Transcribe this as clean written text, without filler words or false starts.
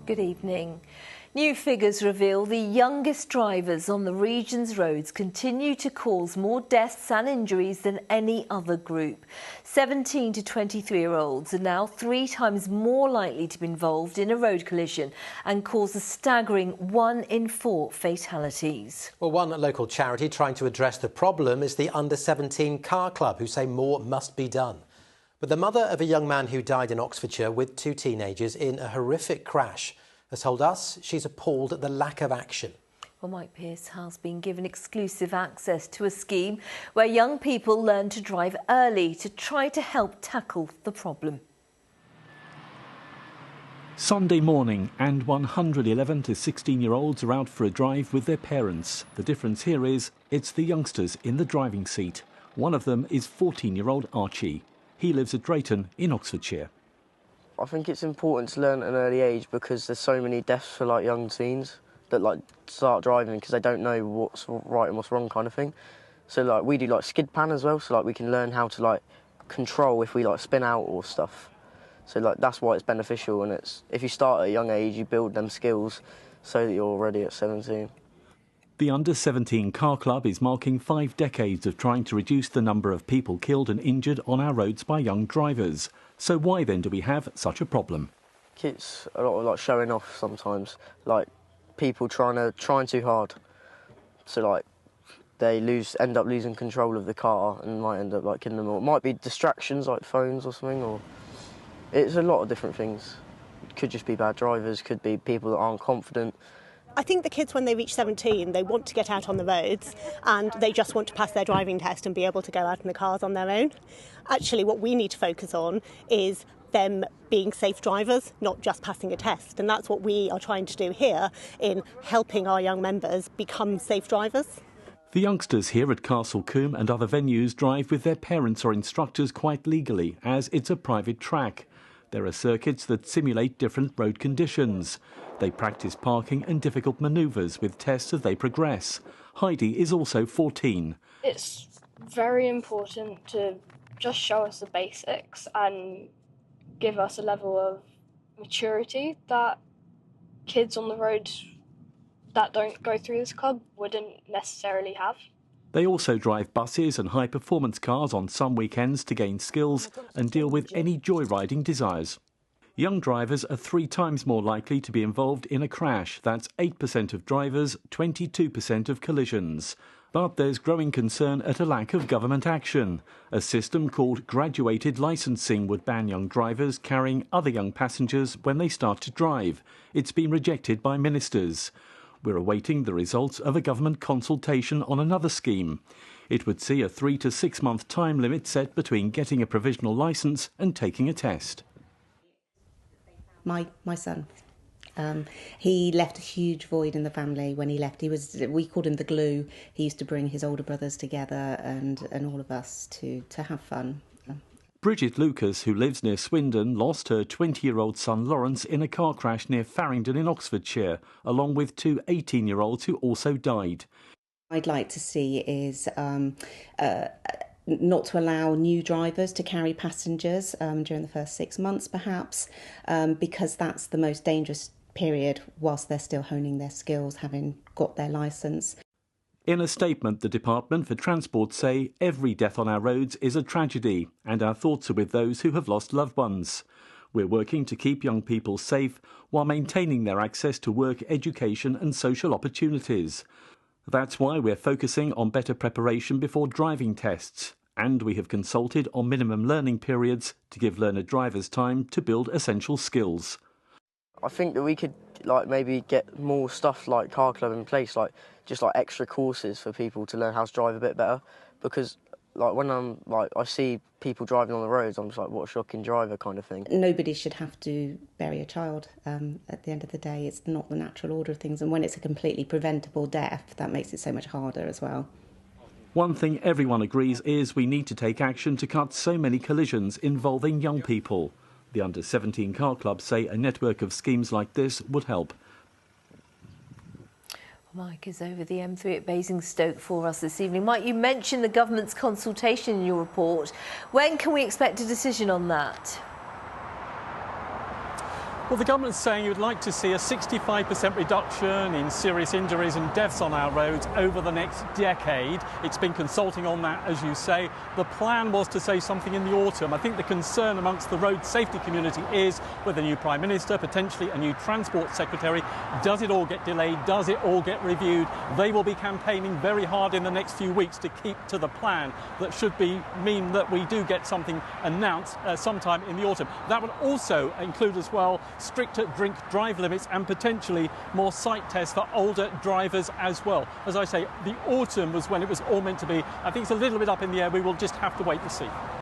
Good evening. New figures reveal the youngest drivers on the region's roads continue to cause more deaths and injuries than any other group. 17 to 23-year-olds are now 3 times more likely to be involved in a road collision and cause a staggering 1 in 4 fatalities. Well, one local charity trying to address the problem is the Under-17 Car Club, who say more must be done. But the mother of a young man who died in Oxfordshire with 2 teenagers in a horrific crash has told us she's appalled at the lack of action. Well, Mike Pearce has been given exclusive access to a scheme where young people learn to drive early to try to help tackle the problem. Sunday morning, and 111 to 16-year-olds are out for a drive with their parents. The difference here is it's the youngsters in the driving seat. One of them is 14-year-old Archie. He lives at Drayton in Oxfordshire. I think it's important to learn at an early age because there's so many deaths for young teens that start driving because they don't know what's right and what's wrong kind of thing. So we do skid pan as well, so we can learn how to control if we spin out or stuff. So that's why it's beneficial, and if you start at a young age, you build them skills so that you're ready at 17. The Under-17 Car Club is marking 5 decades of trying to reduce the number of people killed and injured on our roads by young drivers. So why then do we have such a problem? It's a lot of showing off sometimes, people trying too hard. So they end up losing control of the car and might end up killing them. Or it might be distractions like phones or something, or it's a lot of different things. It could just be bad drivers, could be people that aren't confident. I think the kids, when they reach 17, they want to get out on the roads and they just want to pass their driving test and be able to go out in the cars on their own. Actually, what we need to focus on is them being safe drivers, not just passing a test. And that's what we are trying to do here in helping our young members become safe drivers. The youngsters here at Castle Combe and other venues drive with their parents or instructors quite legally, as it's a private track. There are circuits that simulate different road conditions. They practice parking and difficult manoeuvres with tests as they progress. Heidi is also 14. It's very important to just show us the basics and give us a level of maturity that kids on the road that don't go through this club wouldn't necessarily have. They also drive buses and high-performance cars on some weekends to gain skills and deal with any joyriding desires. Young drivers are 3 times more likely to be involved in a crash. That's 8% of drivers, 22% of collisions. But there's growing concern at a lack of government action. A system called graduated licensing would ban young drivers carrying other young passengers when they start to drive. It's been rejected by ministers. We're awaiting the results of a government consultation on another scheme. It would see a 3 to 6 month time limit set between getting a provisional licence and taking a test. My son, he left a huge void in the family when he left. We called him the glue. He used to bring his older brothers together and all of us to have fun. Bridget Lucas, who lives near Swindon, lost her 20-year-old son Lawrence in a car crash near Farringdon in Oxfordshire, along with 2 18-year-olds who also died. I'd like to see is not to allow new drivers to carry passengers during the first 6 months, perhaps, because that's the most dangerous period whilst they're still honing their skills, having got their licence. In a statement, the Department for Transport say every death on our roads is a tragedy, and our thoughts are with those who have lost loved ones. We're working to keep young people safe while maintaining their access to work, education and social opportunities. That's why we're focusing on better preparation before driving tests, and we have consulted on minimum learning periods to give learner drivers time to build essential skills. I think that we could maybe get more stuff like Car Club in place, just extra courses for people to learn how to drive a bit better, because when I see people driving on the roads, I'm just what a shocking driver kind of thing. Nobody should have to bury a child. At the end of the day, it's not the natural order of things, and when it's a completely preventable death, that makes it so much harder as well. One thing everyone agrees is we need to take action to cut so many collisions involving young people. The Under-17 Car Club say a network of schemes like this would help. Mike is over the M3 at Basingstoke for us this evening. Mike, you mentioned the government's consultation in your report. When can we expect a decision on that? Well, the government's saying you'd like to see a 65% reduction in serious injuries and deaths on our roads over the next decade. It's been consulting on that, as you say. The plan was to say something in the autumn. I think the concern amongst the road safety community is with a new Prime Minister, potentially a new Transport Secretary, does it all get delayed? Does it all get reviewed? They will be campaigning very hard in the next few weeks to keep to the plan that should mean that we do get something announced sometime in the autumn. That would also include as well stricter drink-drive limits and potentially more sight tests for older drivers as well. As I say, the autumn was when it was all meant to be. I think it's a little bit up in the air. We will just have to wait and see.